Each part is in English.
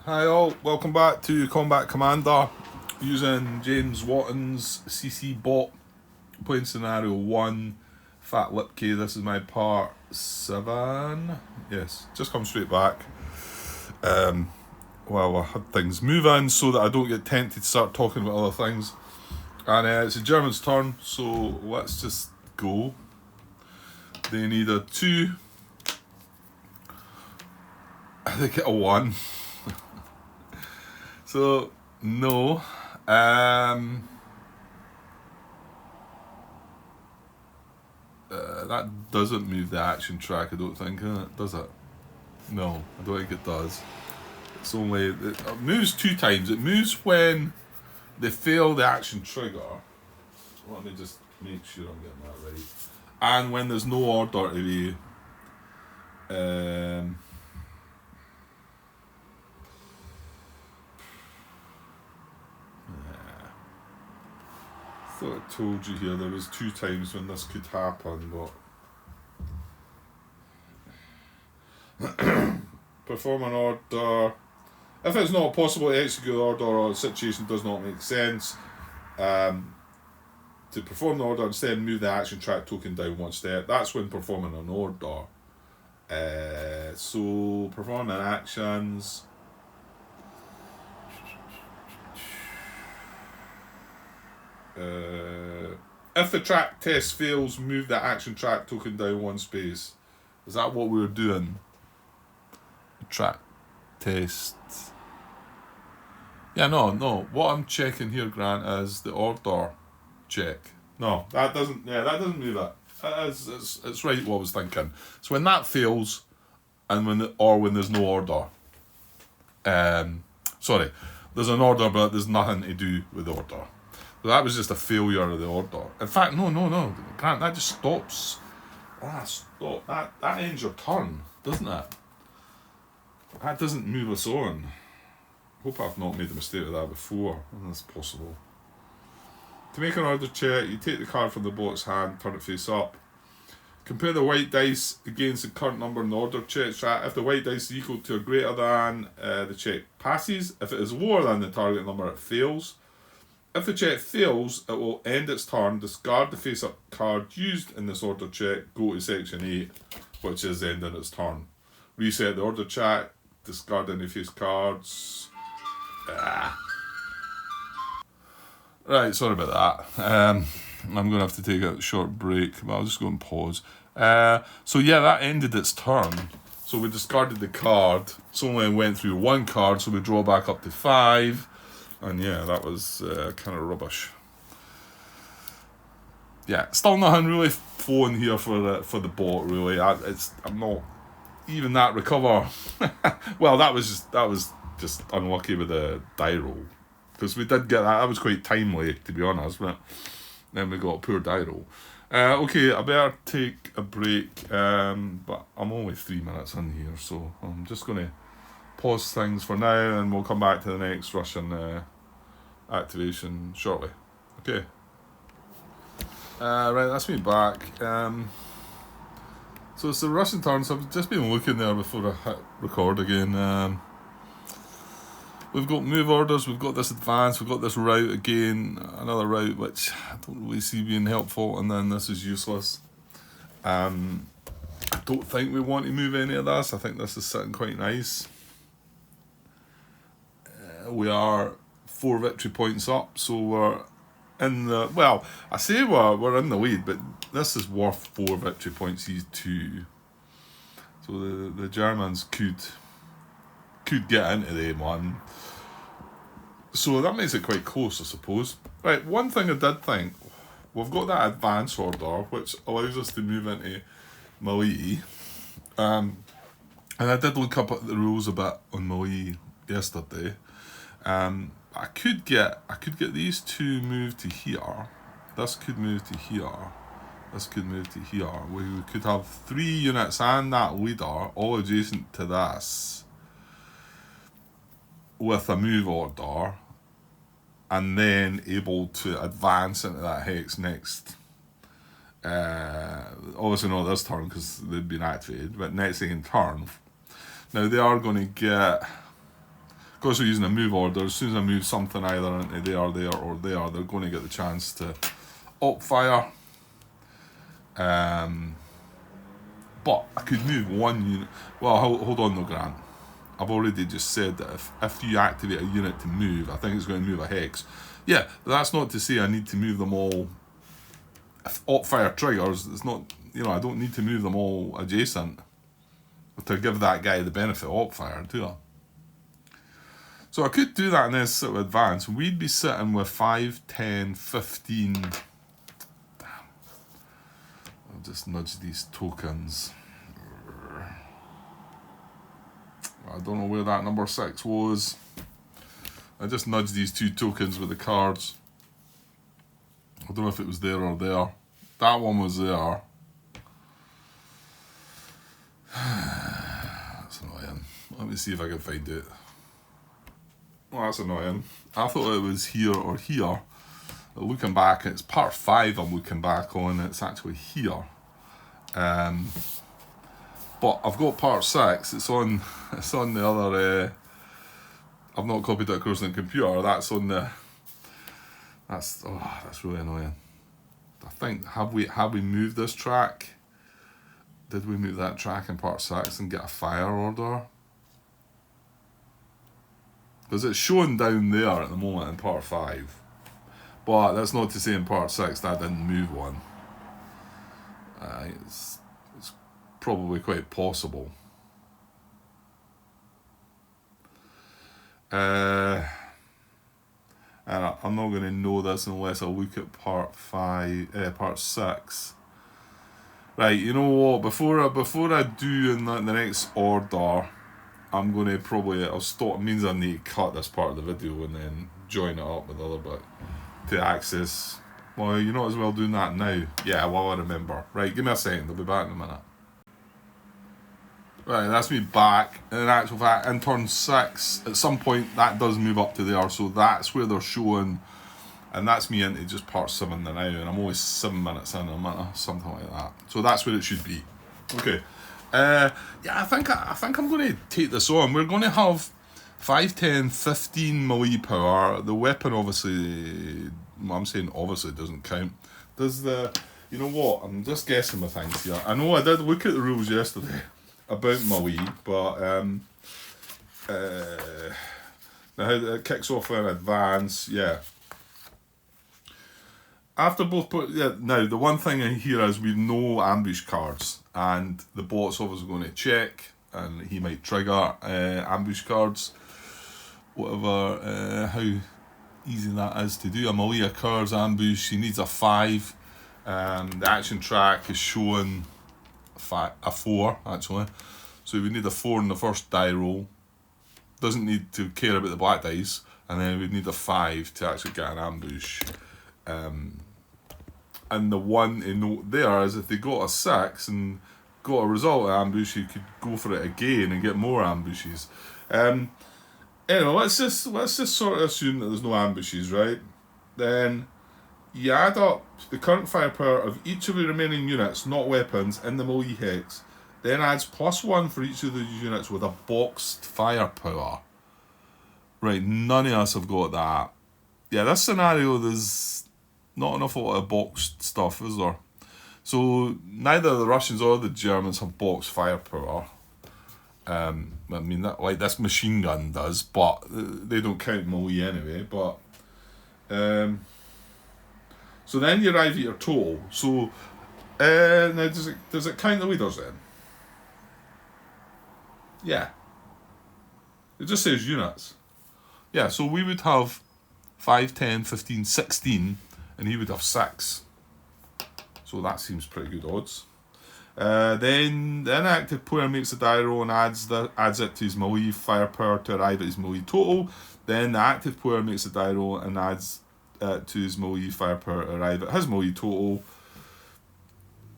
Hi all, welcome back to Combat Commander using James Watton's CC bot, playing scenario 1, Fat Lipke. This is my part 7. Yes, just come straight back. Well, I had things moving so that I don't get tempted to start talking about other things. And it's the Germans' turn, so let's just go. They need a 2. They get a 1. So, no. That doesn't move the action track, I don't think, does it? No, I don't think it does. It's only... It moves 2 times. It moves when they fail the action trigger. Let me just make sure I'm getting that right. And when there's no order to be... I thought I told you here there was 2 times when this could happen, but perform an order. If it's not possible to execute the order or the situation does not make sense, to perform the order instead move the action track token down 1 step. That's when performing an order. So performing actions. If the track test fails, move the action track token down 1 space. Is that what we were doing? Track test. Yeah, no. What I'm checking here, Grant, is the order check. No, that doesn't. Yeah, that doesn't move it. It's right what I was thinking. So when that fails, and when there's no order. Sorry, there's an order, but there's nothing to do with the order. So that was just a failure of the order. In fact, no, Grant, that just stops. Stop. That ends your turn, doesn't it? That doesn't move us on. Hope I've not made a mistake of that before. That's possible. To make an order check, you take the card from the bot's hand, turn it face up. Compare the white dice against the current number in the order check track. If the white dice is equal to or greater than, the check passes. If it is lower than the target number, it fails. If the check fails, it will end its turn, discard the face-up card used in this order check, go to section 8, which is ending its turn. Reset the order check, discard any face cards. Right, sorry about that. I'm going to have to take a short break, but I'll just go and pause. So yeah, that ended its turn. So we discarded the card. It's only went through 1 card, so we draw back up to 5. And yeah, that was kind of rubbish. Yeah, still nothing really flowing here for the bot. Really, I'm not even that recover. Well, that was just unlucky with the die roll, because we did get that. That was quite timely, to be honest. But then we got a poor die roll. Okay, I better take a break. But I'm only 3 minutes in here, so I'm just going to pause things for now, and we'll come back to the next Russian activation shortly. Okay. Right, that's me back. So it's the Russian turn, so I've just been looking there before I hit record again. We've got move orders, we've got this advance, we've got this route again, another route which I don't really see being helpful, and then this is useless. I don't think we want to move any of this. I think this is sitting quite nice. We are 4 victory points up, so we're in the... Well, I say we're in the lead, but this is worth 4 victory points, these 2. So the Germans could get into them one. So that makes it quite close, I suppose. Right, one thing I did think, we've got that advance order, which allows us to move into melee. And I did look up at the rules a bit on melee yesterday. I could get these 2 moved to here. This could move to here. This could move to here. We could have 3 units and that leader all adjacent to this with a move order, and then able to advance into that hex next. Obviously not this turn because they've been activated, but next second turn. Now they are going to get because we're using a move order, as soon as I move something either into there, or there, they're going to get the chance to op fire. But I could move one unit. Well, hold on though, Grant. I've already just said that if you activate a unit to move, I think it's going to move a hex. Yeah, but that's not to say I need to move them all. If op fire triggers, it's not, you know, I don't need to move them all adjacent to give that guy the benefit of op fire, do I? So I could do that in this sort of advance. We'd be sitting with 5, 10, 15. Damn. I'll just nudge these tokens. I don't know where that number 6 was. I just nudged these 2 tokens with the cards. I don't know if it was there or there. That one was there. That's annoying. Let me see if I can find it. Well, that's annoying. I thought it was here or here. But looking back, it's part 5 I'm looking back on. It's actually here. But I've got part 6. It's on the other. I've not copied it across the computer. That's on the. That's really annoying. I think have we moved this track? Did we move that track in part 6 and get a fire order? Because it's shown down there at the moment in part 5. But that's not to say in part 6 that I didn't move one. It's probably quite possible. And I'm not going to know this unless I look at part 6. Right, you know what? Before I do in the next order, I'm going to probably, I'll stop. It means I need to cut this part of the video and then join it up with the other bit to access. Well, you're not as well doing that now. Yeah, well, I remember. Right, give me a second. I'll be back in a minute. Right, that's me back. In actual fact, in turn 6, at some point that does move up to there, so that's where they're showing, and that's me into just part 7 now, and I'm only 7 minutes in a minute, something like that. So that's where it should be. Okay. Yeah, I think I'm going to take this on. We're going to have 5, 10, 15 melee power. The weapon obviously, I'm saying obviously doesn't count. Does the, you know what? I'm just guessing with things here. I know I did look at the rules yesterday about melee, but it kicks off in advance, yeah. After both, now the one thing in here is we've no ambush cards, and the bot's obviously going to check, and he might trigger ambush cards, whatever, how easy that is to do. A melee occurs ambush, he needs a 5, the action track is showing a 4 actually, so we need a 4 in the first die roll, doesn't need to care about the black dice, and then we need a 5 to actually get an ambush. And the one to note there is if they got a 6 and got a result of ambush, you could go for it again and get more ambushes. Anyway, let's just sort of assume that there's no ambushes, right? Then you add up the current firepower of each of the remaining units, not weapons, in the melee hex, then adds +1 for each of those units with a boxed firepower. Right, none of us have got that. Yeah, this scenario, there's not enough of boxed stuff, is there? So neither the Russians or the Germans have boxed firepower. I mean, that, like this machine gun does, but they don't count melee anyway. But so then you arrive at your total. So now does it count the leaders then? Yeah. It just says units. Yeah, so we would have 5, 10, 15, 16, and he would have 6. So that seems pretty good odds. Then the inactive player makes a die roll and adds it to his melee firepower to arrive at his melee total. Then the active player makes a die roll and adds to his melee firepower to arrive at his melee total.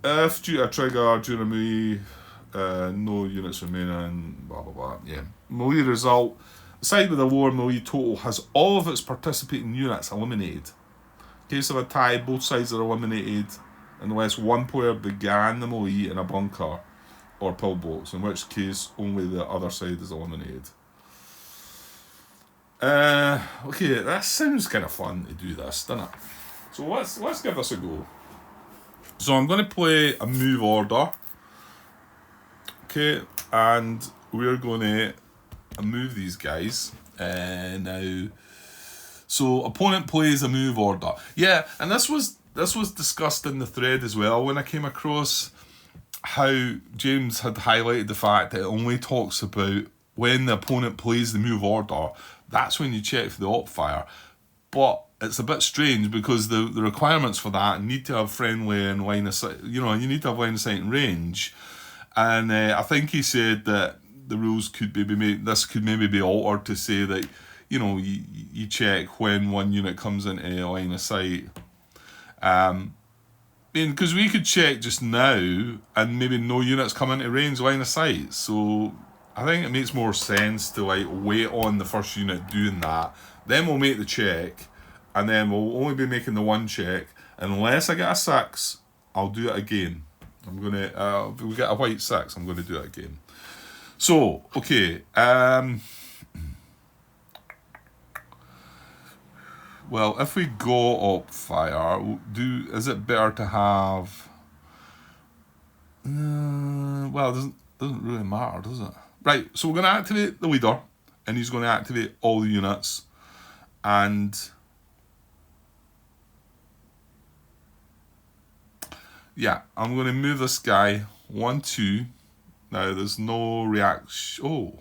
If due to a trigger during a melee, no units remaining, blah blah blah. Yeah. Melee result. The side with a lower melee total has all of its participating units eliminated. In case of a tie, both sides are eliminated unless one player began the melee in a bunker or pillbox, in which case only the other side is eliminated. Okay, that sounds kind of fun to do this, doesn't it? So let's give this a go. So I'm going to play a move order. Okay, and we're going to move these guys. Now, so opponent plays a move order. Yeah, and this was discussed in the thread as well when I came across how James had highlighted the fact that it only talks about when the opponent plays the move order. That's when you check for the op fire. But it's a bit strange because the requirements for that need to have friendly and line of sight. You know, you need to have line of sight and range. And I think he said that the rules could maybe this could maybe be altered to say that, you know, you check when one unit comes into line of sight. Because we could check just now and maybe no units come into range line of sight. So I think it makes more sense to like wait on the first unit doing that. Then we'll make the check, and then we'll only be making the one check. Unless I get a 6, I'll do it again. I'm gonna if we get a white 6, I'm gonna do it again. So okay, well, if we go op fire, is it better to have? Well, it doesn't really matter, does it? Right, so we're going to activate the leader, and he's going to activate all the units, and yeah, I'm going to move this guy 1, 2. Now there's no reaction. Oh,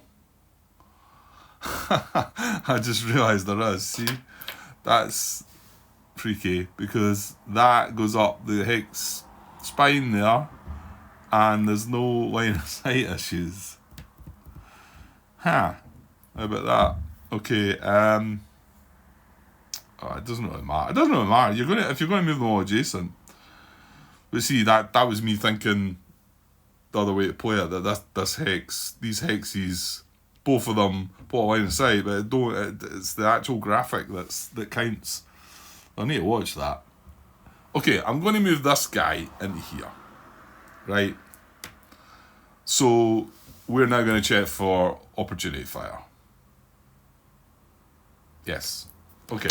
I just realised there is. See, that's freaky because that goes up the hex spine there, and there's no line of sight issues. Huh. How about that? Okay, oh, it doesn't really matter. It doesn't really matter. If you're gonna move them all adjacent. But see, that was me thinking the other way to play it, that this hex, these hexes, both of them put a line of sight, but it's the actual graphic that counts. I need to watch that. Okay, I'm going to move this guy into here. Right? So, we're now going to check for opportunity fire. Yes. Okay.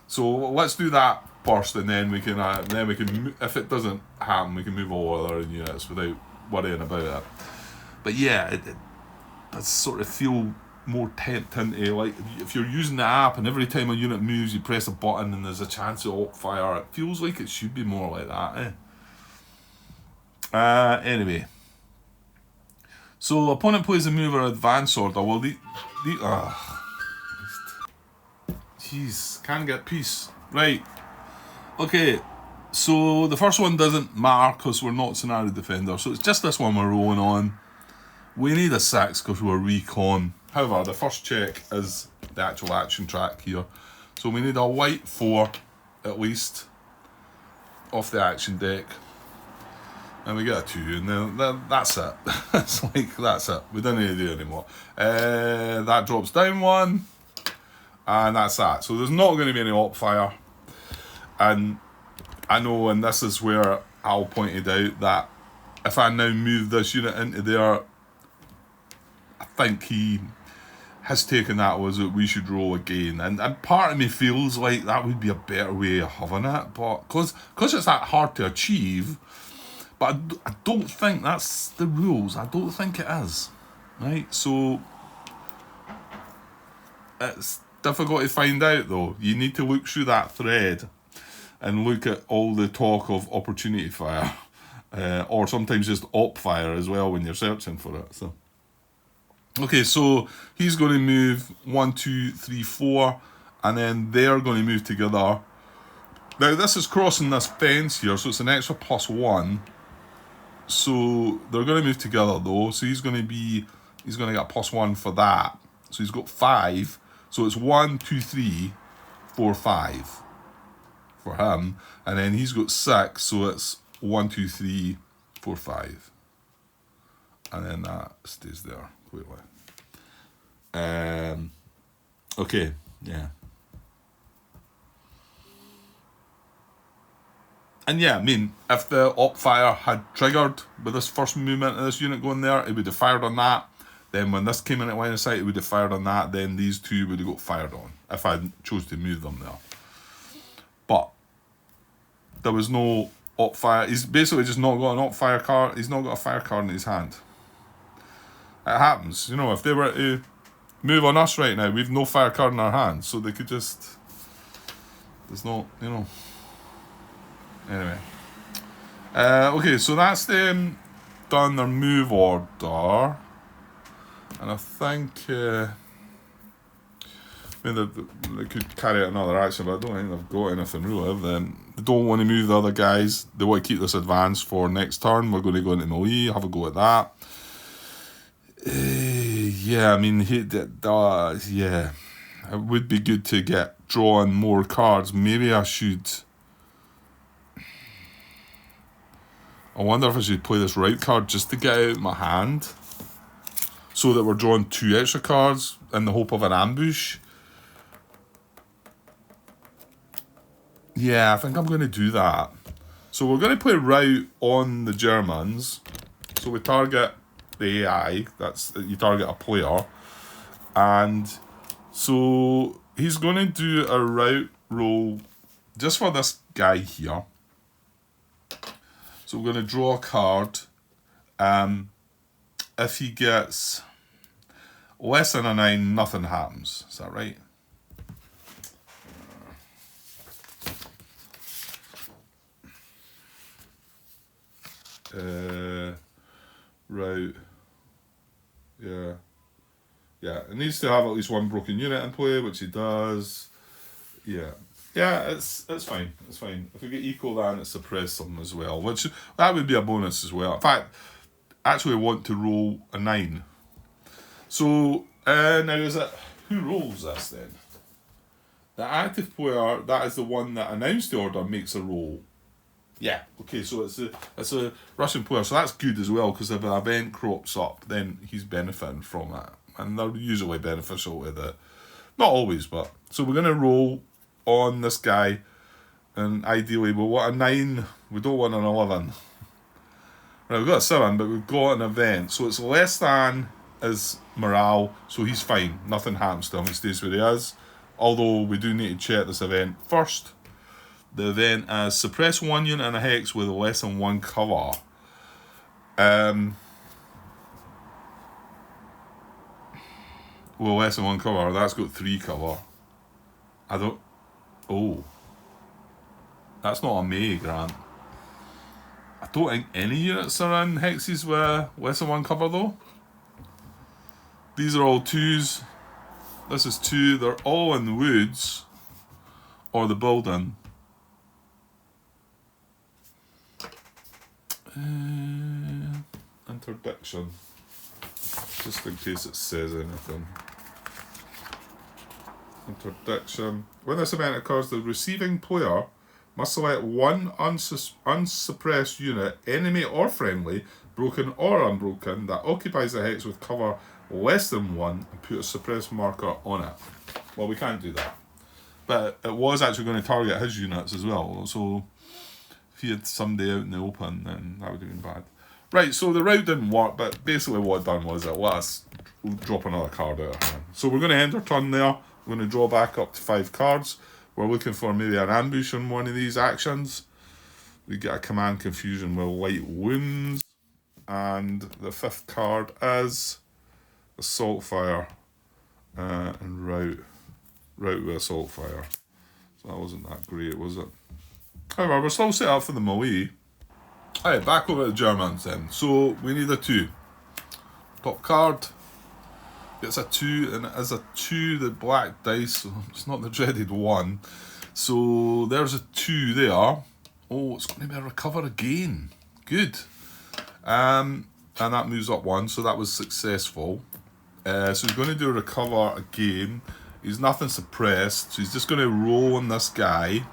So, let's do that first, and then we can if it doesn't happen, we can move all other units without worrying about it. But yeah, it does sort of feel more tempting to, like, if you're using the app and every time a unit moves you press a button and there's a chance of op fire, it feels like it should be more like that, anyway, so opponent plays a move or advance order. Well, jeez, can't get peace. Right, okay, so the first one doesn't matter because we're not scenario defender, so it's just this one we're rolling on. We need a 6 because we're recon. However, the first check is the actual action track here. So we need a white 4, at least, off the action deck. And we get a 2, and then that's it. It's like, that's it. We don't need to do anymore. That drops down 1, and that's that. So there's not going to be any op fire. And I know, and this is where Al pointed out, that if I now move this unit into there, I think he has taken that was that we should roll again, and part of me feels like that would be a better way of having it, but because it's that hard to achieve. But I don't think that's the rules. I don't think it is, right? So it's difficult to find out, though. You need to look through that thread and look at all the talk of opportunity fire, or sometimes just op fire as well when you're searching for it. So. Okay, so he's going to move 1, 2, 3, 4, and then they're going to move together. Now this is crossing this fence here, so it's an extra +1. So they're going to move together though. So he's going to get +1 for that. So he's got 5. So it's 1, 2, 3, 4, 5 for him, and then he's got 6. So it's 1, 2, 3, 4, 5, and then that stays there. Okay, yeah. And yeah, I mean, if the op fire had triggered with this first movement of this unit going there, it would have fired on that. Then when this came into line of sight, it would have fired on that. Then these two would have got fired on if I chose to move them there. But there was no op fire. He's basically just not got an op fire card. He's not got a fire card in his hand. It happens. You know, if they were to move on us right now, we've no fire card in our hands. So they could just... There's no, you know... Anyway. Okay, so that's them done their move order. And I think... I mean, they could carry out another action, but I don't think they've got anything really. They don't want to move the other guys. They want to keep this advance for next turn. We're going to go into melee, have a go at that. Yeah, I mean, yeah. It would be good to get drawing more cards. Maybe I should... I wonder if I should play this right card just to get out of my hand, so that we're drawing 2 extra cards in the hope of an ambush. Yeah, I think I'm going to do that. So we're going to play rout on the Germans. So we target the AI. That's, you target a player. And so he's going to do a rout roll just for this guy here. So we're going to draw a card. If he gets less than a 9, nothing happens. Is that right? Right. Yeah. Yeah, it needs to have at least one broken unit in play, which he does. Yeah. Yeah, it's fine. It's fine. If we get equal, then it's suppress them as well, which that would be a bonus as well. In fact, actually want to roll a 9. So now is it, who rolls this then? The active player, that is the one that announced the order, makes a roll. Yeah, okay, so it's a Russian player, so that's good as well, because if an event crops up, then he's benefiting from that. And they're usually beneficial with it. Not always, but... So we're going to roll on this guy, and ideally we want a 9, we don't want an 11. Right, we've got a 7, but we've got an event, so it's less than his morale, so he's fine. Nothing happens to him, he stays where he is. Although we do need to check this event first. The event is suppress 1 unit and a hex with less than 1 cover. Well, less than 1 cover. That's got 3 cover. I don't... Oh. That's not a May, Grant. I don't think any units are in hexes with less than 1 cover, though. These are all 2s. This is 2. They're all in the woods. Or the building. Interdiction. Just in case it says anything. Interdiction. When this event occurs, the receiving player must select 1 unsuppressed unit, enemy or friendly, broken or unbroken, that occupies the hex with cover less than 1 and put a suppressed marker on it. Well, we can't do that. But it was actually going to target his units as well, so if he had somebody out in the open, then that would have been bad. Right, so the route didn't work, but basically what it done was it let us drop another card out of hand. So we're going to end our turn there. We're going to draw back up to 5 cards. We're looking for maybe an ambush on one of these actions. We get a command confusion with light wounds. And the 5th card is assault fire and rout with assault fire. So that wasn't that great, was it? However, we're still set up for the melee. Alright, back over to the Germans then. So we need a 2. Top card gets a 2, and it is a 2, the black dice, so it's not the dreaded 1. So there's a 2 there. Oh, it's going to be a recover again. Good. And that moves up 1, so that was successful. So he's going to do a recover again. He's nothing suppressed, so he's just going to roll on this guy.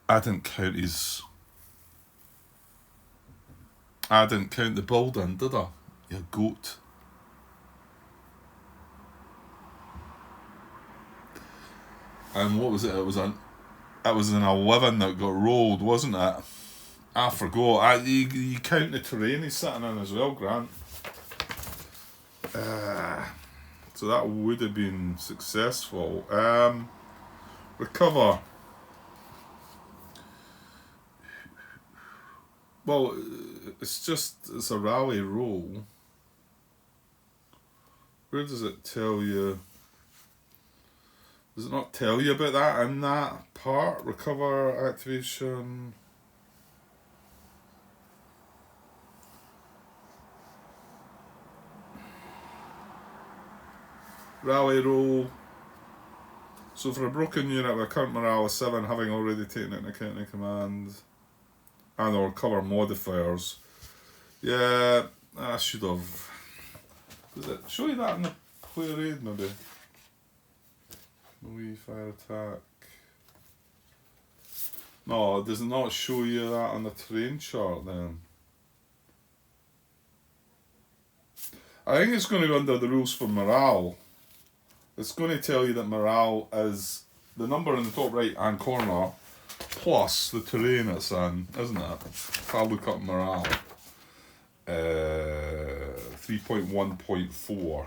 I didn't count the building, did I? You goat. And what was it? It was an 11 that got rolled, wasn't it? I forgot. You count the terrain he's sitting in as well, Grant. So that would have been successful. Recover. Well, it's a rally roll. Where does it tell you? Does it not tell you about that in that part? Recover, activation. Rally roll. So for a broken unit with a current morale of 7, having already taken into account the command and or cover modifiers. Yeah, I should have. Does it show you that in the player aid maybe? Melee fire attack. No, does it not show you that on the terrain chart then? I think it's going to be under the rules for morale. It's going to tell you that morale is the number in the top right hand corner plus the terrain it's in, isn't it? If I look up morale, 3.1.4.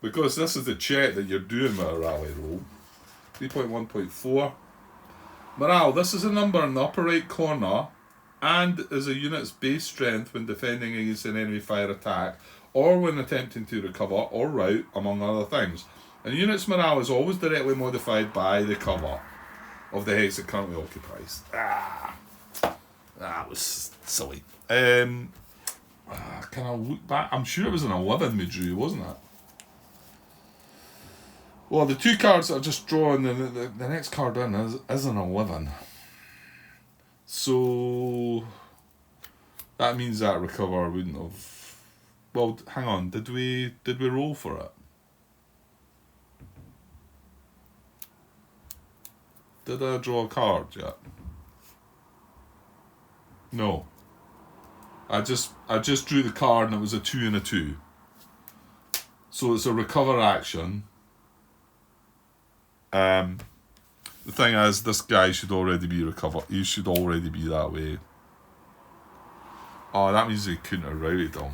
Because this is the check that you're doing with a rally roll. 3.1.4. Morale, this is a number in the upper right corner and is a unit's base strength when defending against an enemy fire attack or when attempting to recover or rout, among other things. And the unit's morale is always directly modified by the cover of the hex it currently occupies. That was silly. Can I look back? I'm sure it was an 11 we drew, wasn't it? Well, the two cards that I just drawn, the next card in is an 11. So that means that recover wouldn't have. Well, hang on. Did we roll for it? Did I draw a card yet? No. I just drew the card and it was a 2 and a 2. So it's a recover action. The thing is, this guy should already be recovered. He should already be that way. Oh, that means he couldn't have routed him.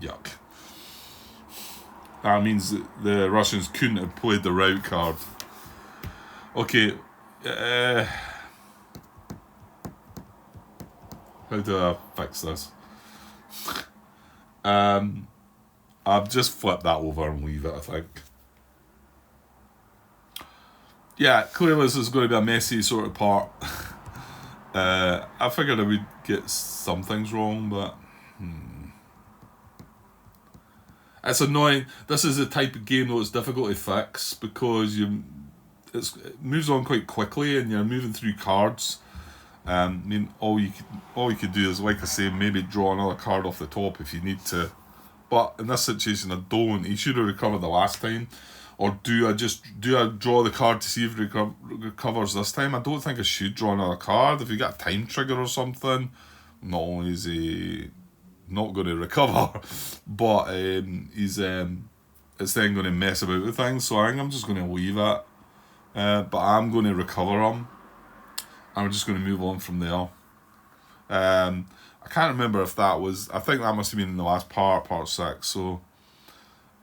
Yuck. That means that the Russians couldn't have played the rout card. Okay. How do I fix this? I've just flipped that over and leave it, I think. Yeah, clearly this is going to be a messy sort of part. I figured I would get some things wrong, but it's annoying. This is the type of game though it's difficult to fix because it moves on quite quickly and you're moving through cards. I mean, all you could do is, like I say, maybe draw another card off the top if you need to. But in this situation, I don't. He should have recovered the last time. Or do I draw the card to see if it recovers this time? I don't think I should draw another card. If you got a time trigger or something, not only is he not going to recover, but it's then going to mess about with things. So I think I'm just going to leave it. But I'm going to recover him. And we're just going to move on from there. I can't remember if that was. I think that must have been in the last part 6. So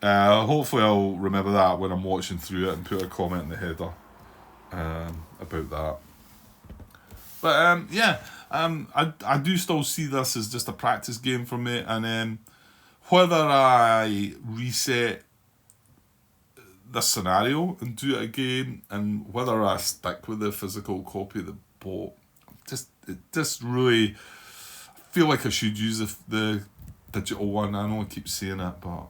hopefully I'll remember that when I'm watching through it and put a comment in the header about that. But I do still see this as just a practice game for me, and whether I reset this scenario and do it again, and whether I stick with the physical copy of the boat, just really feel like I should use the digital one. I know I keep saying it, but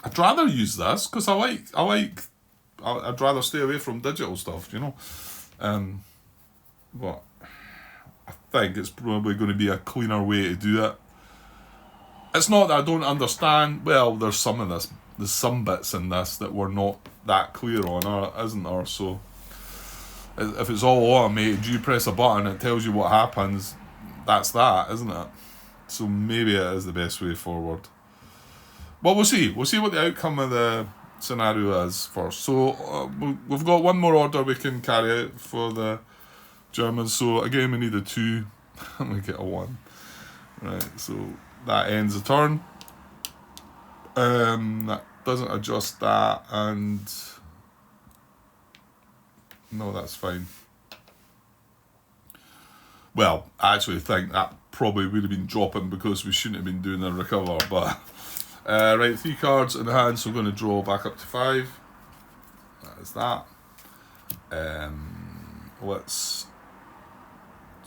I'd rather use this because I'd rather stay away from digital stuff, you know. But I think it's probably going to be a cleaner way to do it. It's not that I don't understand. Well, there's some bits in this that we're not that clear on, isn't there? So if it's all automated, you press a button, it tells you what happens. That's that, isn't it? So maybe it is the best way forward. Well, we'll see. We'll see what the outcome of the scenario is first. So we've got one more order we can carry out for the Germans. So again, we need a 2 and we get a 1. Right, so that ends the turn. That doesn't adjust that, and no, that's fine. Well, I actually think that probably would have been dropping because we shouldn't have been doing a recover, but right, 3 cards in the hand, so we're going to draw back up to 5. That is that. Let's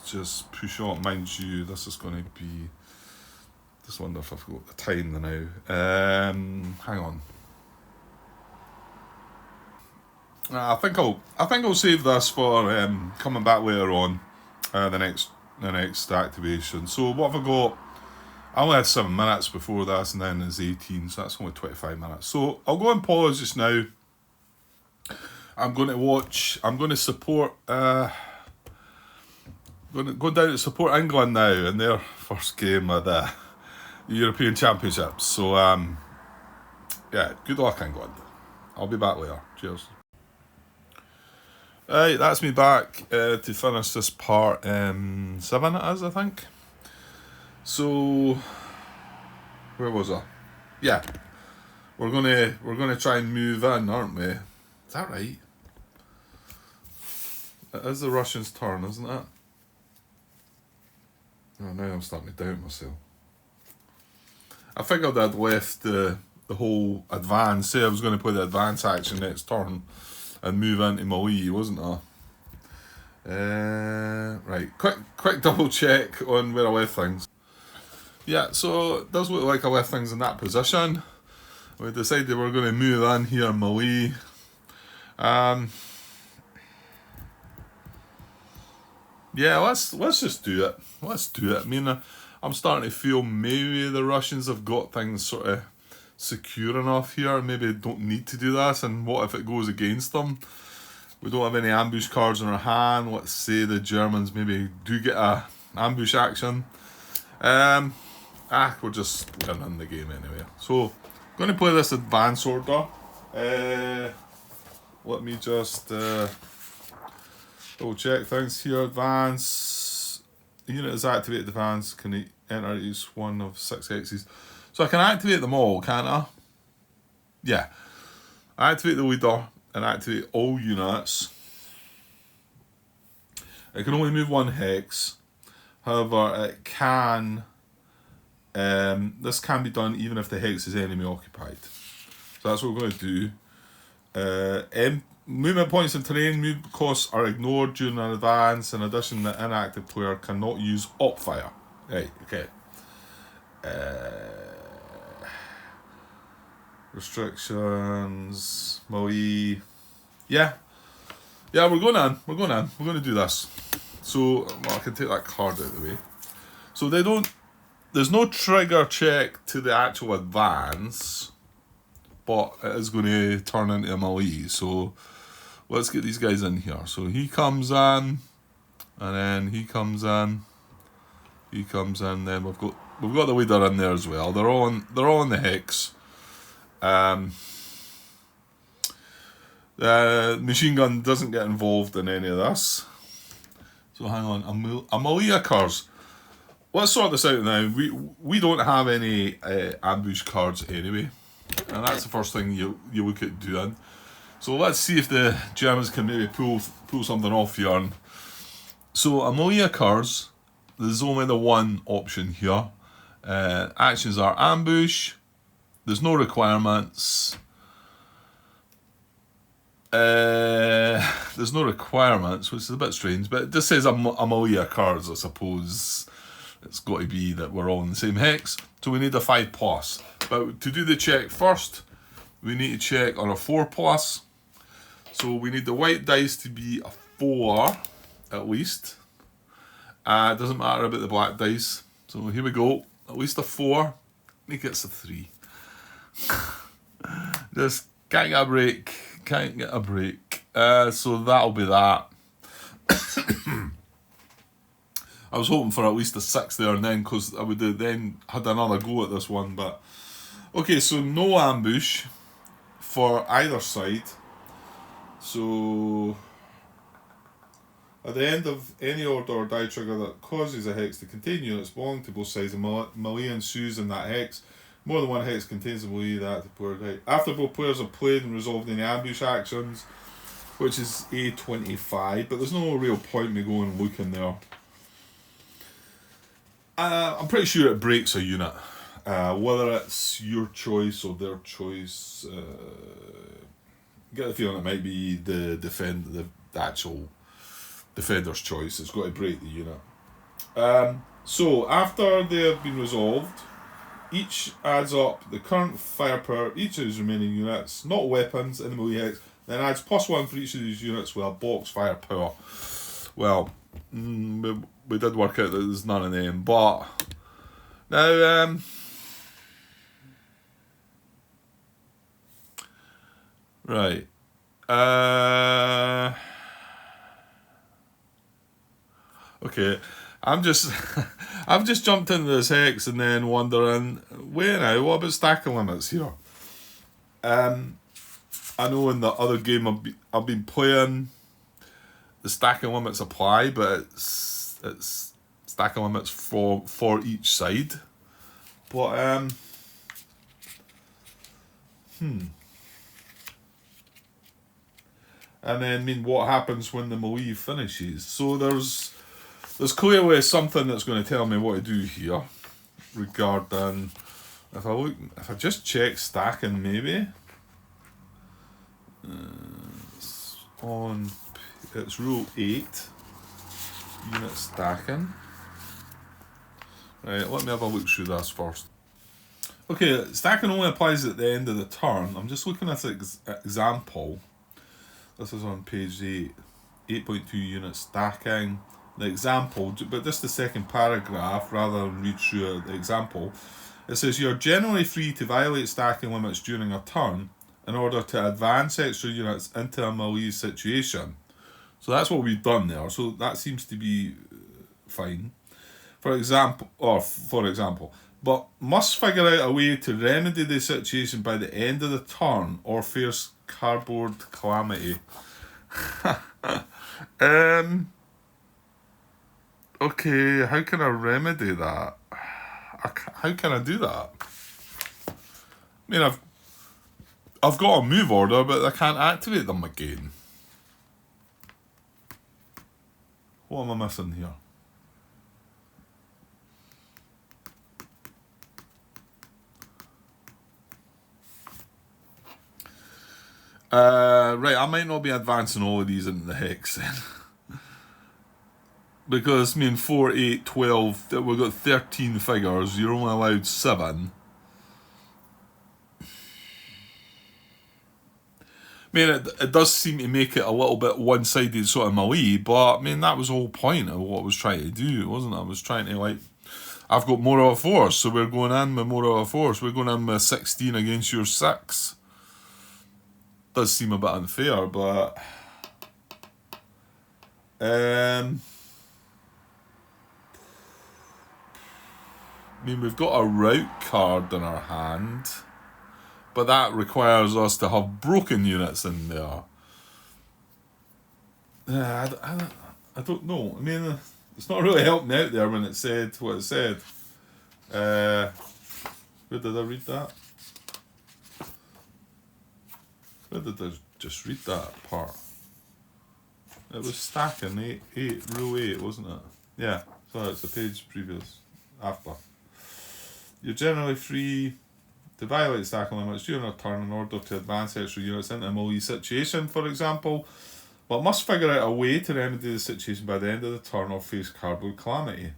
just push on. Mind you, this is going to be... Just wonder if I've got the time now. Hang on. I think I'll save this for coming back later on. The next activation. So what have I got? I only had 7 minutes before this, and then there's 18, so that's only 25 minutes. So I'll go and pause just now. I'm going to support. Going down to support England now in their first game of the European Championships. So yeah, good luck, England. I'll be back later. Cheers. Right, that's me back to finish this part 7 it is, I think. So where was I? Yeah. We're gonna try and move in, aren't we? Is that right? It is the Russians' turn, isn't it? Oh, now I'm starting to doubt myself. I figured I'd left the whole advance. Say I was going to play the advance action next turn and move into Mali, wasn't I? Right, quick double check on where I left things. Yeah, so it does look like I left things in that position. We decided we're going to move in here, Mali. Yeah, let's just do it. Let's do it. I mean, I'm starting to feel maybe the Russians have got things sort of secure enough here. Maybe don't need to do this. And what if it goes against them? We don't have any ambush cards in our hand. Let's say the Germans maybe do get a ambush action. We're just winning the game anyway. So, I'm going to play this advance order. Let me just double check things here. Advance. The unit is activated advance. Can enter each one of 6 hexes. So I can activate them all, can't I? Yeah. I activate the leader and activate all units. It can only move 1 hex. However, it can... this can be done even if the hex is enemy occupied. So that's what we're going to do. Movement points in terrain, move costs are ignored during an advance. In addition, the inactive player cannot use op fire. Right, okay. Restrictions, Mali. Yeah, we're going in. We're going to do this. So, well, I can take that card out of the way. So there's no trigger check to the actual advance, but it is going to turn into a Mali. So let's get these guys in here. So he comes in, and then he comes in. Then we've got the leader in there as well. They're all in the hex. The machine gun doesn't get involved in any of this. So hang on, Mali occurs. Let's sort this out now. We don't have any ambush cards anyway, and that's the first thing you look at doing. So let's see if the Germans can maybe pull something off here. So Mali occurs. There's only the one option here. Actions are ambush. There's no requirements. There's no requirements, which is a bit strange, but it just says Mali occurs. I suppose it's got to be that we're all in the same hex. So we need a 5+. But to do the check first, we need to check on a 4+. So we need the white dice to be a 4 at least. It doesn't matter about the black dice. So here we go. At least a 4. I think it's a 3. Just can't get a break. So that'll be that. I was hoping for at least a 6 there and then, because I would have then had another go at this one. But okay, so no ambush. for either side. So at the end of any order or die trigger that causes a hex to contain units belonging to both sides, a melee ensues in that hex. More than one hex contains a melee that the player died. After both players have played and resolved any ambush actions, which is A25, but there's no real point in me going and looking there. I'm pretty sure it breaks a unit. Whether it's your choice or their choice, get the feeling it might be the actual defender's choice. It's got to break the unit. So after they have been resolved, each adds up the current firepower each of these remaining units, not weapons, in the melee hex, then adds +1 for each of these units with a box firepower. Well, we did work out that there's none of them, but now right. Okay, I've just jumped into this hex and then wondering, wait now, what about stacking limits here? I know in the other game I've been playing, the stacking limits apply, but it's stacking limits for each side. But and then what happens when the melee finishes? So there's clearly something that's going to tell me what to do here regarding, if I just check stacking maybe. It's rule 8, unit stacking. Right, let me have a look through this first. Okay, stacking only applies at the end of the turn. I'm just looking at an example. This is on page 8, 8.2 unit stacking. The example, but just the second paragraph, rather than read through the example, it says you're generally free to violate stacking limits during a turn in order to advance extra units into a melee situation. So that's what we've done there. So that seems to be fine. For example, but must figure out a way to remedy the situation by the end of the turn or face cardboard calamity. Okay, how can I remedy that? How can I do that? I mean, I've got a move order, but I can't activate them again. What am I missing here? Right, I might not be advancing all of these into the hex then. Because, 4, 8, 12, we've got 13 figures, you're only allowed 7. It does seem to make it a little bit one-sided sort of melee, but, that was the whole point of what I was trying to do, wasn't it? I was trying to, I've got more of a force, so we're going in with more of a force. We're going in with 16 against your 6. Does seem a bit unfair, but... we've got a route card in our hand, but that requires us to have broken units in there. I don't know. It's not really helping out there when it said what it said. Where did I read that? Where did I just read that part? It was stacking 8, rule 8, wasn't it? Yeah, so it's the page previous, after. You're generally free to violate stacking limits during a turn in order to advance extra units into a melee situation, for example, but must figure out a way to remedy the situation by the end of the turn or face cardboard calamity.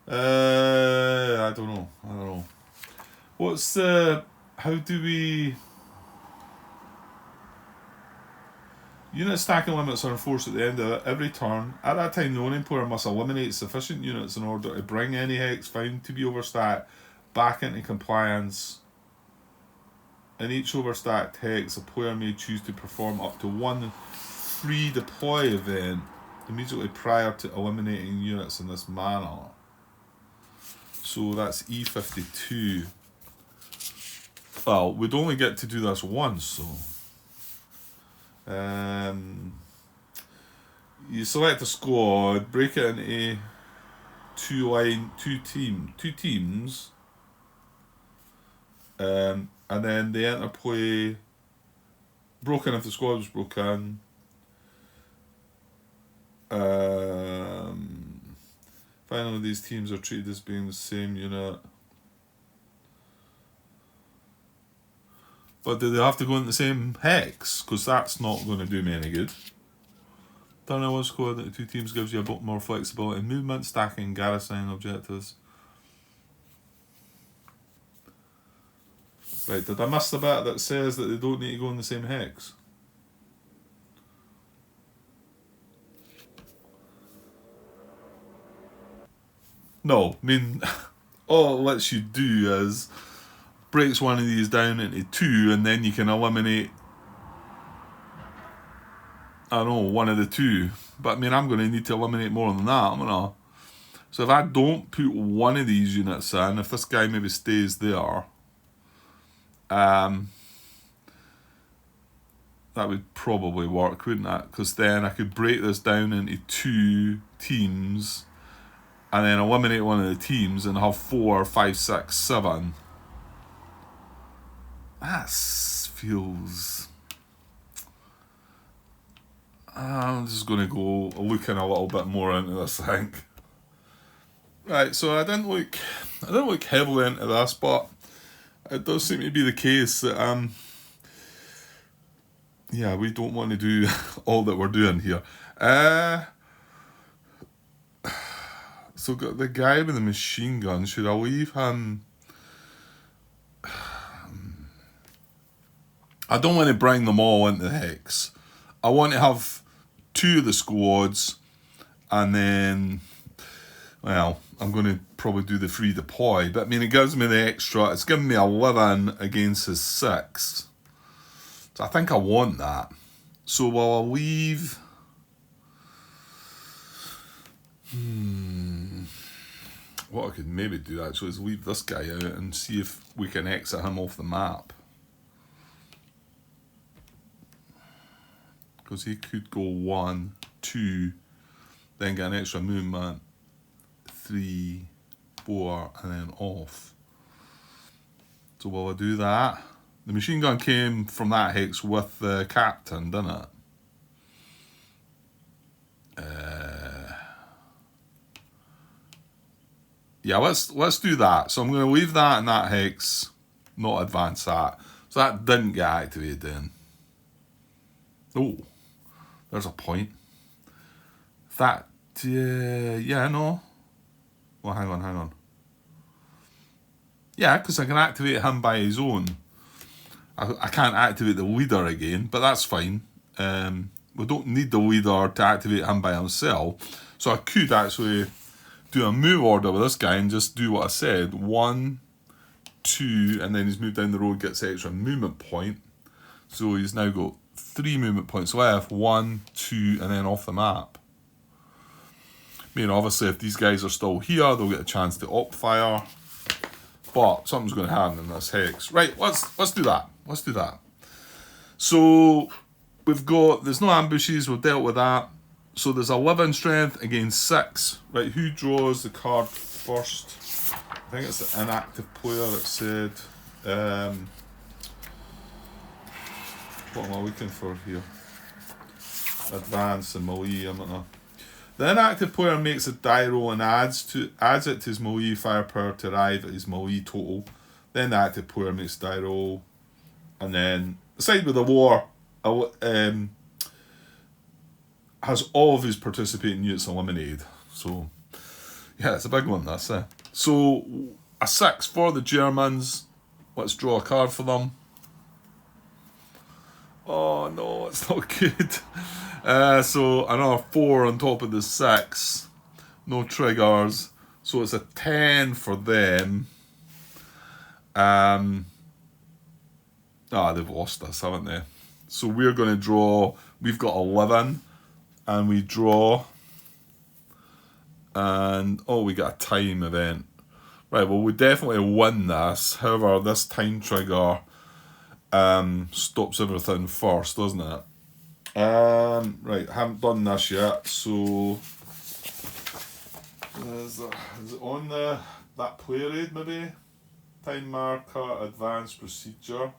I don't know. How do we... Unit stacking limits are enforced at the end of every turn. At that time, the owning player must eliminate sufficient units in order to bring any hex found to be overstacked back into compliance. In each overstacked hex, the player may choose to perform up to one free deploy event immediately prior to eliminating units in this manner. So that's E52. Well, we'd only get to do this once, so. You select a squad, break it into two teams, and then the interplay broken if the squad was broken. Finally, these teams are treated as being the same unit. But do they have to go in the same hex? Because that's not going to do me any good. Turning one squad into two teams gives you a bit more flexibility in movement, stacking, garrisoning objectives. Right, did I miss the bit that says that they don't need to go in the same hex? No, I mean, all it lets you do is breaks one of these down into two, and then you can eliminate, I don't know, one of the two. But I mean, I'm going to need to eliminate more than that, I'm gonna. So if I don't put one of these units in, if this guy maybe stays there, that would probably work, wouldn't it? Because then I could break this down into two teams, and then eliminate one of the teams and have 4, 5, 6, 7. That feels... I'm just going to go looking a little bit more into this, I think. Right, so I didn't look heavily into this, but it does seem to be the case that yeah, we don't want to do all that we're doing here. So got the guy with the machine gun, should I leave him? I don't want to bring them all into the hex. I want to have 2 of the squads, and then, well, I'm going to probably do the free deploy, but I mean, it gives me the extra, it's giving me 11 against his 6. So I think I want that. So will I leave... What I could maybe do actually is leave this guy out and see if we can exit him off the map. Because he could go 1, 2, then get an extra movement, 3, 4, and then off. So will I do that? The machine gun came from that hex with the captain, didn't it? Yeah, let's do that. So I'm going to leave that in that hex, not advance that. So that didn't get activated then. Oh, there's a point. That, yeah, no. Well, hang on. Yeah, because I can activate him by his own. I can't activate the leader again, but that's fine. We don't need the leader to activate him by himself. So I could actually do a move order with this guy and just do what I said. 1, 2, and then he's moved down the road, gets extra movement point. So he's now got 3 movement points left. 1, 2, and then off the map. I mean, obviously, if these guys are still here, they'll get a chance to op fire. But something's going to happen in this hex. Right, let's do that. Let's do that. So we've got, there's no ambushes, we've dealt with that. So there's 11 strength against 6. Right, who draws the card first? I think it's the inactive player, it said. What am I looking for here? Advance and melee, I'm not know. The inactive player makes a die roll and adds it to his melee firepower to arrive at his melee total. Then the active player makes a die roll, and then the side with the war has all of his participating units eliminated. So yeah, it's a big one, this. So a 6 for the Germans. Let's draw a card for them. Oh no, it's not good. So another 4 on top of the 6. No triggers. So it's a 10 for them. They've lost us, haven't they? So we're going to draw. We've got 11. And we draw. And, oh, we got a time event. Right, well, we definitely win this. However, this time trigger stops everything first, doesn't it? Right, haven't done this yet, so is it on that play raid maybe? Time marker, advanced procedure.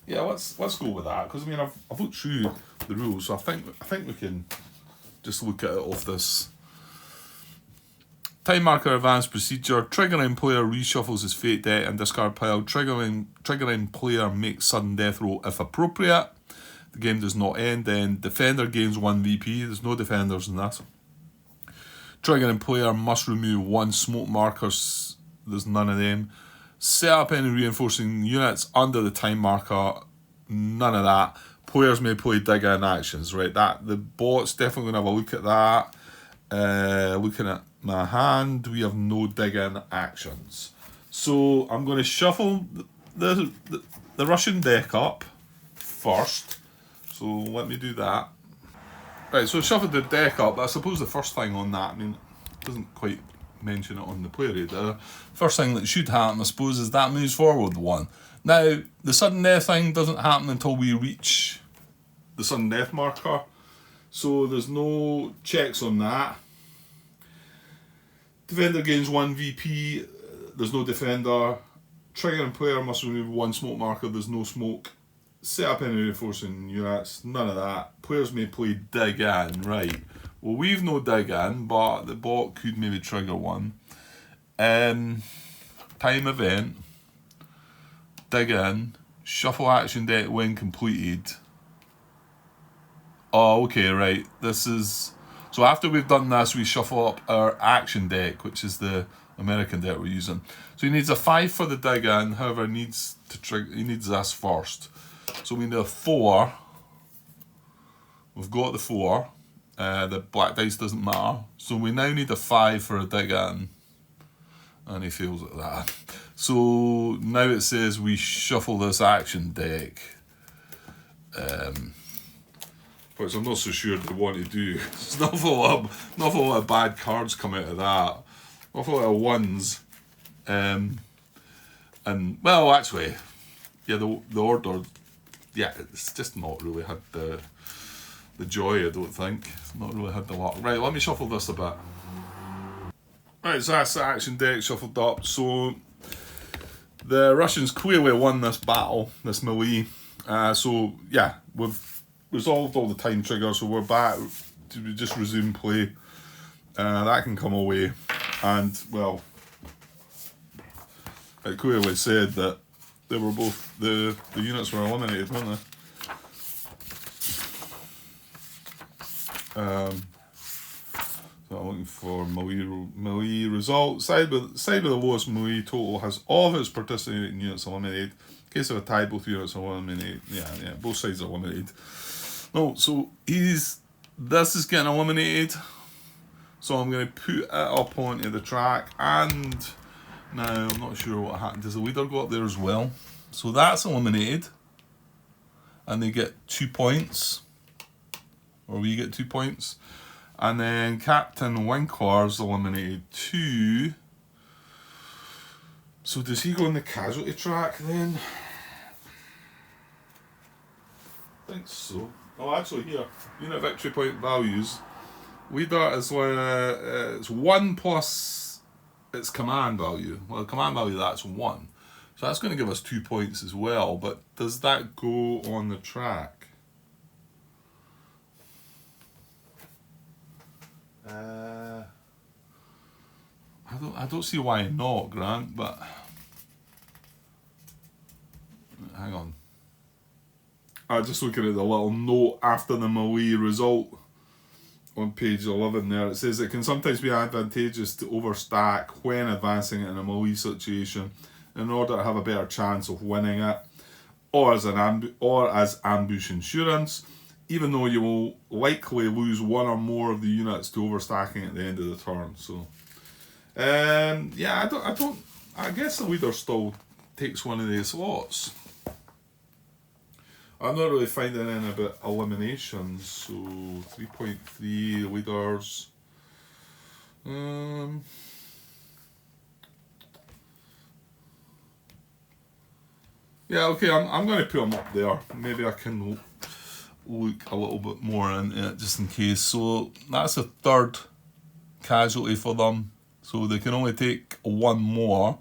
Yeah, let's go with that, because I mean I've looked through the rules, so I think we can just look at it off this. Time marker, advanced procedure. Triggering player reshuffles his fate deck and discard pile. Triggering player makes sudden death roll if appropriate. The game does not end. Then defender gains 1 VP. There's no defenders in this. Triggering player must remove 1 smoke markers. There's none of them. Set up any reinforcing units under the time marker. None of that. Players may play dig in actions. Right, that the bot's definitely gonna have a look at that. Looking at my hand, we have no dig in actions. So I'm going to shuffle the Russian deck up first. So let me do that. Right, so I shuffled the deck up. I suppose the first thing on that, I mean, it doesn't quite mention it on the play rate. The first thing that should happen, I suppose, is that moves forward 1. Now, the sudden death thing doesn't happen until we reach the sudden death marker. So there's no checks on that. Defender gains 1 VP, there's no defender. Triggering player must remove 1 smoke marker, there's no smoke. Set up any reinforcing units, none of that. Players may play dig in, right. Well, we've no dig in, but the bot could maybe trigger 1. Time event, dig in, shuffle action deck when completed. Oh, okay, right. This is... So after we've done this, we shuffle up our action deck, which is the American deck we're using. So he needs a 5 for the dig in, however, he needs this first. So we need a 4. We've got the 4. The black dice doesn't matter. So we now need a 5 for a dig in. And he fails at that. So now it says we shuffle this action deck. Which I'm not so sure they want to do. There's an awful lot of bad cards come out of that. An awful lot of 1s. And, well, actually, yeah, the order, yeah, it's just not really had the joy, I don't think. It's not really had the luck. Right, let me shuffle this a bit. Right, so that's the action deck shuffled up. So the Russians clearly won this battle, this melee. So, yeah, we've resolved all the time triggers, so we're back to just resume play. That can come away, and well, it clearly said that they were both the units were eliminated, weren't they? So I'm looking for melee result. Side with the lowest melee total has all of its participating units eliminated. In case of a tie, both units are eliminated. Yeah, both sides are eliminated. No, so this is getting eliminated. So I'm going to put it up onto the track, and now I'm not sure what happened. Does the leader go up there as well? So that's eliminated, and they get 2 points, or we get 2 points, and then Captain Winkler's eliminated too. So does he go on the casualty track then? I think so. Oh, actually, here, unit victory point values. Leader is it's 1 plus its command value. Well, the command value, that's 1. So that's going to give us 2 points as well. But does that go on the track? I don't see why not, Grant. But hang on. I'm just looking at the little note after the melee result on page 11 there. It says it can sometimes be advantageous to overstack when advancing in a melee situation in order to have a better chance of winning it, or as ambush insurance, even though you will likely lose 1 or more of the units to overstacking at the end of the turn. So, yeah, I guess the leader still takes one of these slots. I'm not really finding any about eliminations, so 3.3 leaders. Yeah, okay, I'm going to put them up there. Maybe I can look a little bit more into it just in case. So that's a third casualty for them. So they can only take one more.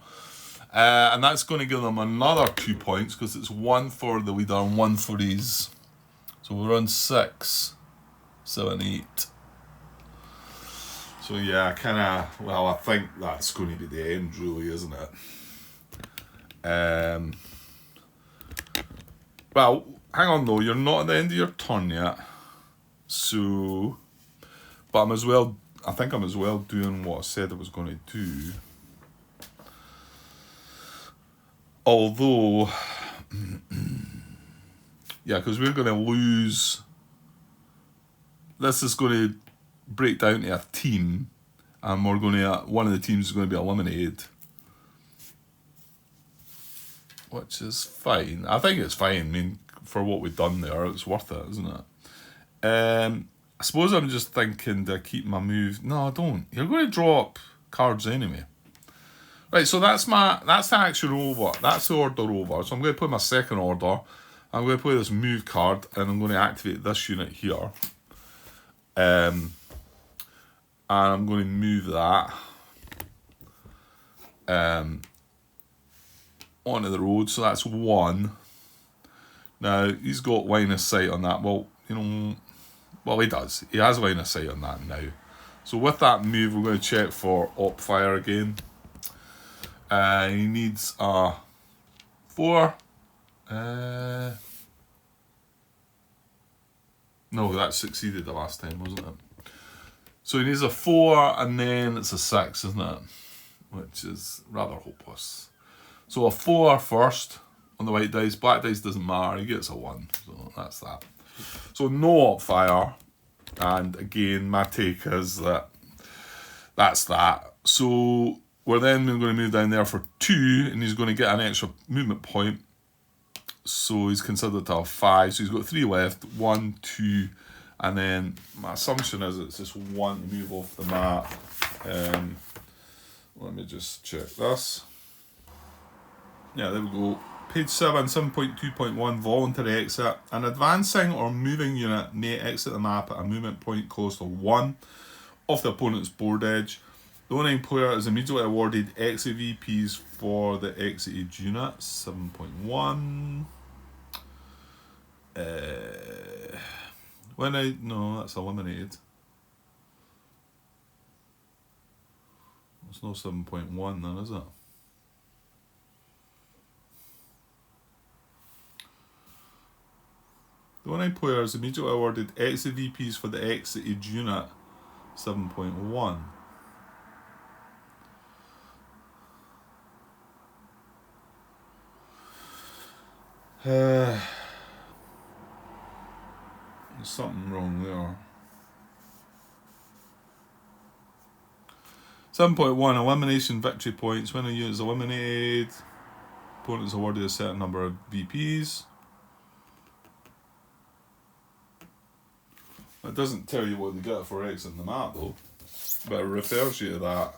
And that's going to give them another 2 points because it's one for the leader and one for his. So we're on 6, 7, 8. So yeah, I think that's going to be the end, really, isn't it? Well, hang on though, you're not at the end of your turn yet. So, but I think I'm as well doing what I said I was going to do. Although, yeah, because we're going to lose. This is going to break down to a team, and one of the teams is going to be eliminated. Which is fine. I think it's fine. I mean, for what we've done there, it's worth it, isn't it? I suppose I'm just thinking to keep my move. No, I don't. You're going to drop cards anyway. Right, so that's the action over. That's the order over. So I'm going to play my second order. I'm going to play this move card, and I'm going to activate this unit here. And I'm going to move that. Onto the road, so that's 1. Now he's got line of sight on that. Well, he does. He has line of sight on that now. So with that move, we're going to check for op fire again. He needs a 4. No, that succeeded the last time, wasn't it? So he needs a 4, and then it's a 6, isn't it? Which is rather hopeless. So a 4 first on the white dice. Black dice doesn't matter. He gets a 1. So that's that. So no op fire. And again, my take is that's that. So we're then going to move down there for 2. And he's going to get an extra movement point. So he's considered to have 5. So he's got 3 left. 1, 2. And then my assumption is it's just 1 to move off the map. Let me just check this. Yeah, there we go. Page 7, 7.2.1, voluntary exit. An advancing or moving unit may exit the map at a movement point close to 1 off the opponent's board edge. The winning player is immediately awarded exit VPs for the exited unit. 7.1. No, that's eliminated. It's no 7.1 then, is it? The winning player is immediately awarded exit VPs for the exited unit. 7.1. There's something wrong there. 7.1, elimination victory points. When a unit is eliminated, opponent is awarded a certain number of VPs. It doesn't tell you what they get for exiting the map though, but it refers you to that.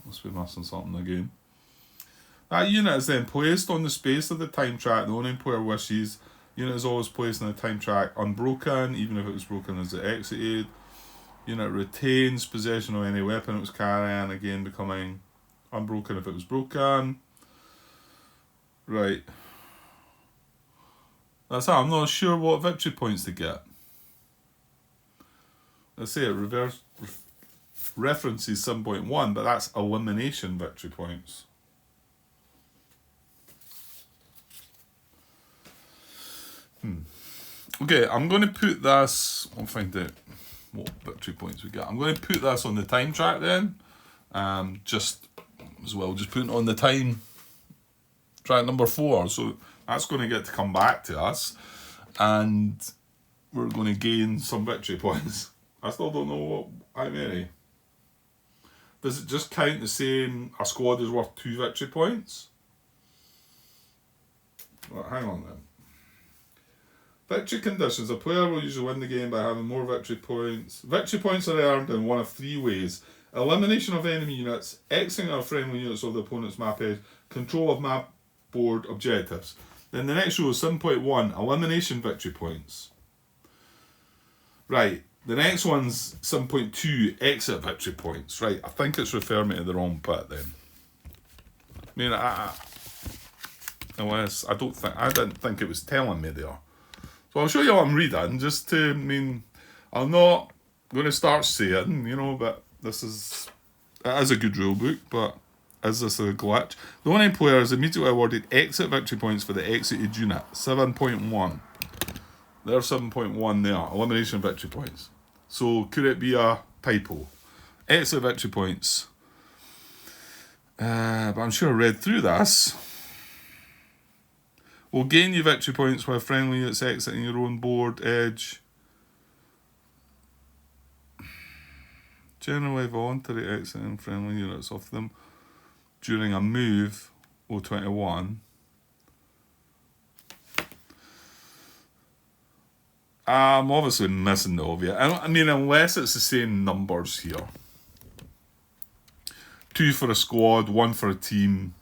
Must be missing something again. That unit is then placed on the space of the time track the owning player wishes. Unit is always placed on the time track unbroken, even if it was broken as it exited. Unit retains possession of any weapon it was carrying, again becoming unbroken if it was broken. Right. That's how I'm not sure what victory points they get. Let's say it references 7.1, but that's elimination victory points. Okay, I'm going to put this. I'll find out what victory points we get. I'm going to put this on the time track then. Just putting it on the time track number 4. So that's going to get to come back to us, and we're going to gain some victory points. I still don't know how many. Does it just count the same? A squad is worth 2 victory points? Well, hang on then. Victory conditions. A player will usually win the game by having more victory points. Victory points are earned in one of 3 ways. Elimination of enemy units, exiting of friendly units of the opponent's map edge, control of map board objectives. Then the next row is 7.1, elimination victory points. Right, the next one's 7.2, exit victory points. Right, I think it's referring me to the wrong bit then. I mean, unless I didn't think it was telling me there. So I'll show you what I'm reading, just to, I'm not going to start saying, but it is a good rule book, but is this a glitch? The winning player is immediately awarded exit victory points for the exited unit, 7.1. There's 7.1 there, elimination victory points. So could it be a typo? Exit victory points. But I'm sure I read through this. Will gain you victory points while friendly units exiting your own board edge. Generally voluntary exiting friendly units off them during a move, 021. I'm obviously missing the obvious. I mean, unless it's the same numbers here. 2 for a squad, 1 for a team.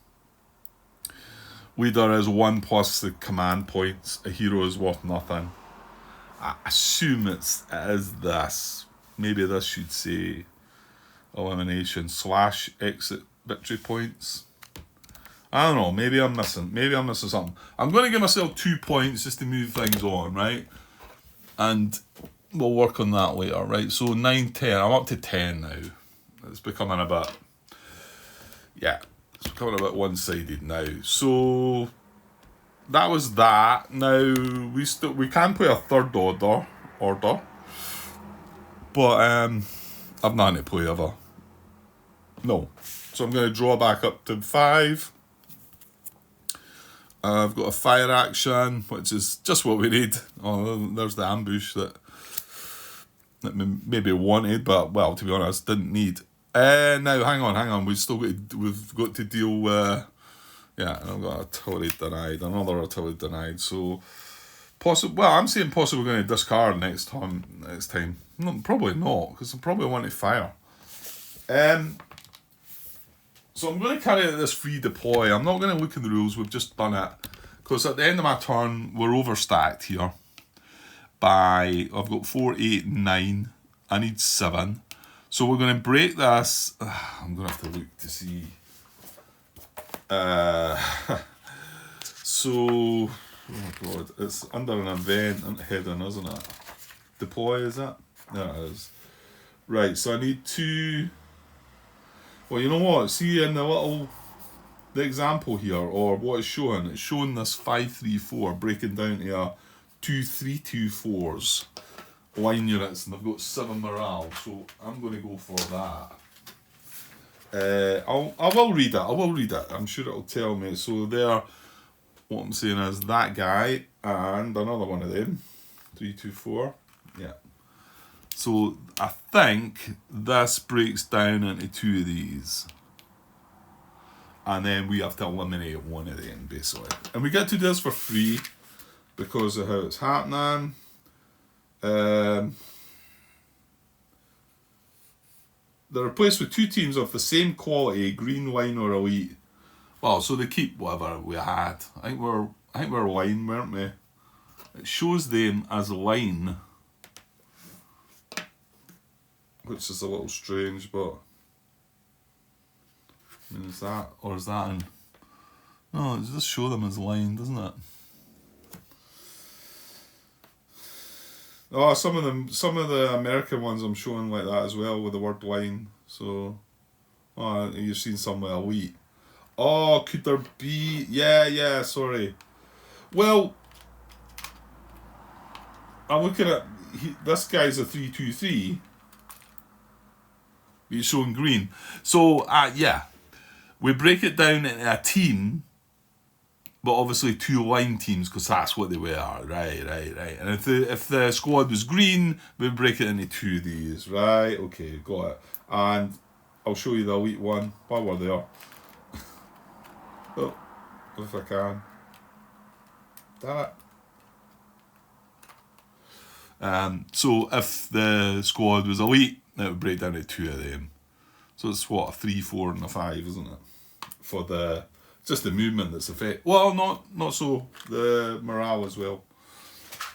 Leader is 1 plus the command points. A hero is worth nothing. I assume it is this. Maybe this should say elimination / exit victory points. I don't know. Maybe I'm missing something. I'm going to give myself 2 points just to move things on, right? And we'll work on that later, right? So 9, 10. I'm up to 10 now. It's becoming a bit... Yeah, it's becoming a bit one-sided now. So that was that. Now we can play a third order. But I've not to play ever. No. So I'm going to draw back up to 5. I've got a fire action, which is just what we need. Oh, there's the ambush that maybe wanted, but, well, to be honest, didn't need. Now, hang on. We've got to deal with... Yeah, I've got artillery denied, another artillery denied. So, I'm saying possibly going to discard next time. No, probably not, because I probably want to fire. So I'm going to carry out this free deploy. I'm not going to look at the rules. We've just done it. Because at the end of my turn, we're overstacked here. I've got 4, 8, 9. I need 7. So we're going to break this. I'm going to have to look to see. So, oh God, it's under an event heading, isn't it? Deploy, is it? There it is. Right, so I need 2. Well, you know what? See in the example here, or what it's showing this 5-3-4 breaking down to a 2-3-2-4s line units, and they've got 7 morale, so I'm going to go for that. I will read it. I'm sure it'll tell me. So there, what I'm saying is that guy and another one of them, 3-2-4. Yeah. So I think this breaks down into 2 of these. And then we have to eliminate 1 of them, basically. And we get to do this for free because of how it's happening. They're replaced with 2 teams of the same quality, green, line, or elite. Well, so they keep whatever we had. I think we're line, weren't we? It shows them as line, which is a little strange, but I mean, is that in? No, it just show them as line, doesn't it? Oh, some of the American ones I'm showing like that as well with the word line. So, you've seen some with elite. Oh, could there be? Yeah. Sorry. Well, I'm looking at this guy's a 3-2-3. He's showing green. So, yeah. We break it down into a team, but obviously 2 line teams, because that's what they were. Right. And if the squad was green, we break it into 2 of these. Right, okay, got it. And I'll show you the elite one while we're there. Oh, if I can. Damn it. So if the squad was elite, it would break down to 2 of them. So it's what, a 3, 4, and a 5, isn't it? For the Just the movement that's affected. Well, not so. The morale as well.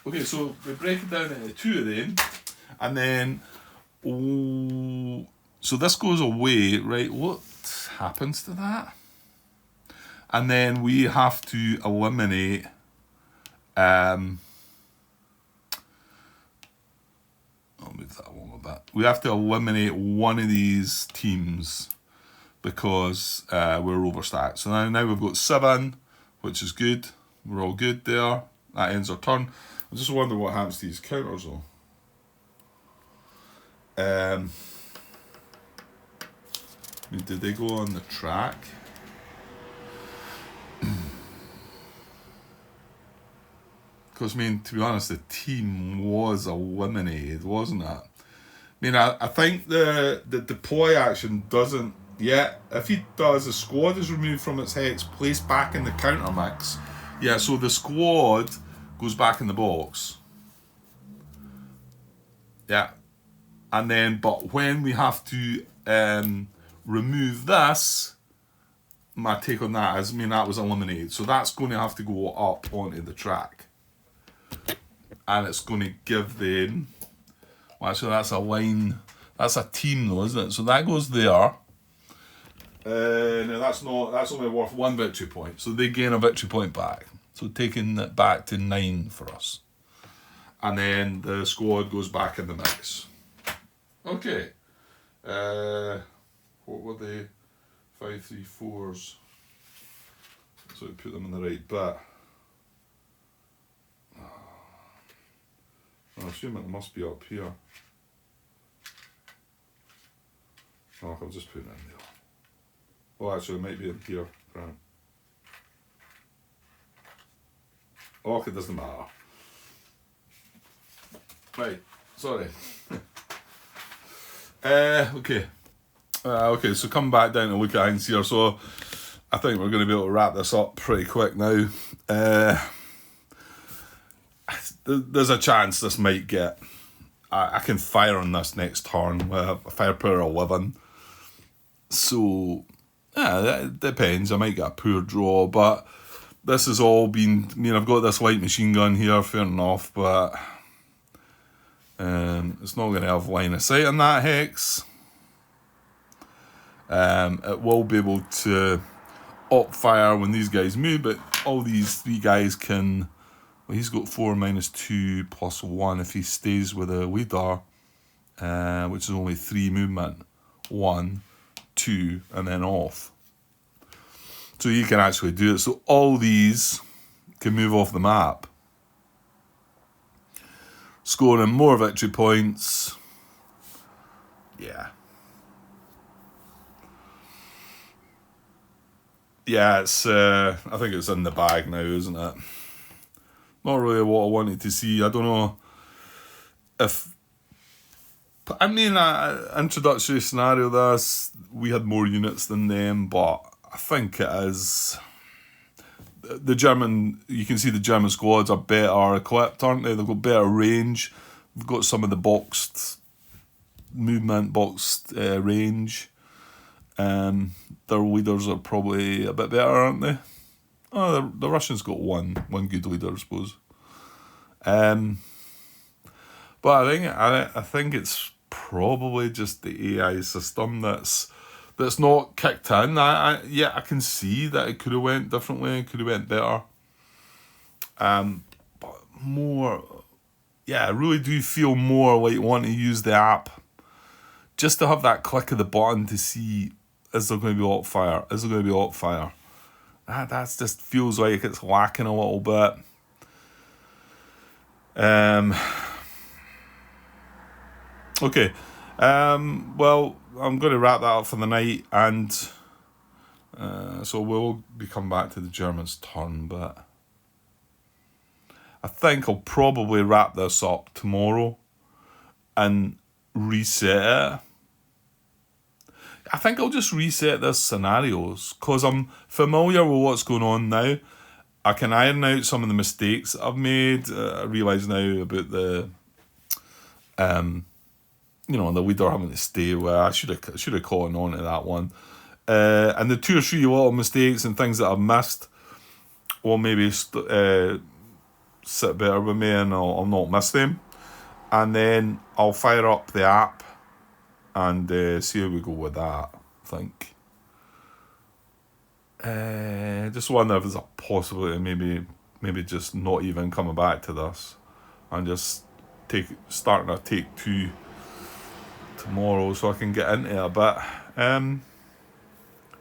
Okay, so we break it down into two of them, and then so this goes away, right? What happens to that? And then we have to eliminate. I'll move that along a bit. We have to eliminate one of these teams because we're overstacked. So now we've got 7, which is good. We're all good there. That ends our turn. I just wonder what happens to these counters though. Did they go on the track? Because, to be honest, the team was eliminated, wasn't it? I think the deploy action doesn't yet. If he does, the squad is removed from its hex, placed back in the counter mix. Yeah, so the squad goes back in the box. Yeah. And then, but when we have to remove this, my take on that is, that was eliminated. So that's going to have to go up onto the track. And it's going to give them... Well, actually, that's a line... That's a team, though, isn't it? So that goes there. No, that's only worth 1 victory point. So they gain a victory point back. So taking it back to 9 for us. And then the squad goes back in the mix. Okay. What were they? 5, 3, 4s. So we put them in the right bit. I assume it must be up here. Oh, I'll just put it in there. Oh, actually, it might be in here. Right. Oh, it doesn't matter. Right, sorry. Okay. Okay, so come back down and look at things here. So I think we're going to be able to wrap this up pretty quick now. There's a chance this might get... I can fire on this next turn with a firepower 11. So, yeah, that depends. I might get a poor draw, but this has all been... I've got this light machine gun here, fair enough, but it's not going to have line of sight on that hex. It will be able to op fire when these guys move, but all these 3 guys can... Well, he's got 4 minus 2 plus 1 if he stays with a leader, which is only 3 movement. 1, 2, and then off. So you can actually do it. So all these can move off the map. Scoring more victory points. Yeah. Yeah, it's. I think it's in the bag now, isn't it? Not really what I wanted to see. I don't know if... introductory scenario this, we had more units than them, but I think it is... The German... You can see the German squads are better equipped, aren't they? They've got better range. They've got some of the boxed movement, boxed range. Their leaders are probably a bit better, aren't they? Oh, the Russians got one good leader, I suppose. But I think it's probably just the AI system that's not kicked in. I can see that it could have went differently, it could have went better. But more, I really do feel more like wanting to use the app just to have that click of the button to see, is there going to be op fire? Is there going to be op fire? That just feels like it's lacking a little bit. Okay. Well, I'm going to wrap that up for the night, and so we'll be coming back to the Germans' turn, but I think I'll probably wrap this up tomorrow and reset it. I think I'll just reset this scenarios because I'm familiar with what's going on now. I can iron out some of the mistakes that I've made. I realise now about the, the leader having to stay where I should have caught on to that one. and the 2 or 3 little mistakes and things that I've missed will maybe sit better with me, and I'll not miss them. And then I'll fire up the app and see how we go with that, I think. Just wonder if there's a possibility maybe just not even coming back to this and just starting a take 2 tomorrow so I can get into it a bit.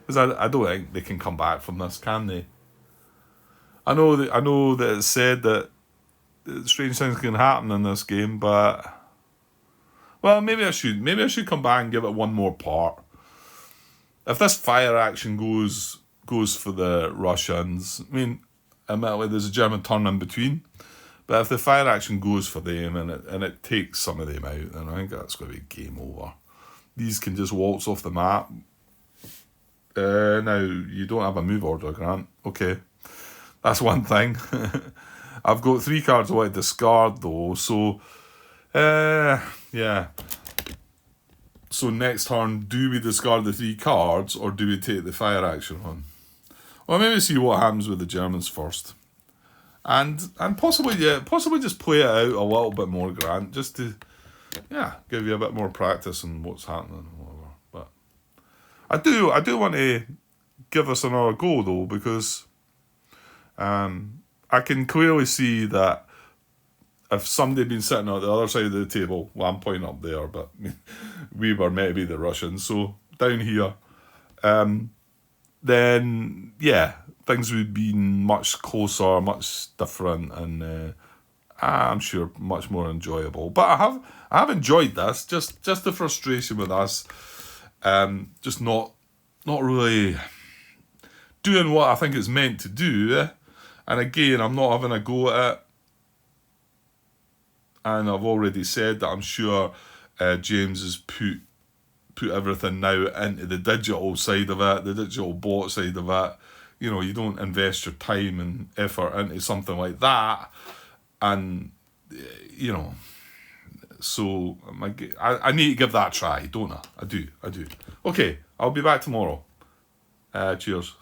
Because I don't think they can come back from this, can they? I know that it's said that strange things can happen in this game, but well, maybe I should come back and give it one more part. If this fire action goes for the Russians, I mean, admittedly there's a German turn in between, but if the fire action goes for them and it takes some of them out, then I think that's going to be game over. These can just waltz off the map. Now, you don't have a move order, Grant. Okay. That's one thing. I've got 3 cards I want to discard, though, so... yeah. So next turn, do we discard the 3 cards, or do we take the fire action on? Well, maybe see what happens with the Germans first. And possibly just play it out a little bit more, Grant, just to, give you a bit more practice on what's happening and whatever. But I do want to give this another go, though, because I can clearly see that if somebody had been sitting on the other side of the table, well, I'm pointing up there, but we were meant to be the Russians, so down here, then, things would be much closer, much different, and I'm sure much more enjoyable. But I have enjoyed this, just the frustration with us, just not really doing what I think it's meant to do. And again, I'm not having a go at it. And I've already said that I'm sure James has put everything now into the digital side of it, the digital bot side of it. You know, you don't invest your time and effort into something like that. And, you know, so I need to give that a try, don't I? I do. Okay, I'll be back tomorrow. Cheers.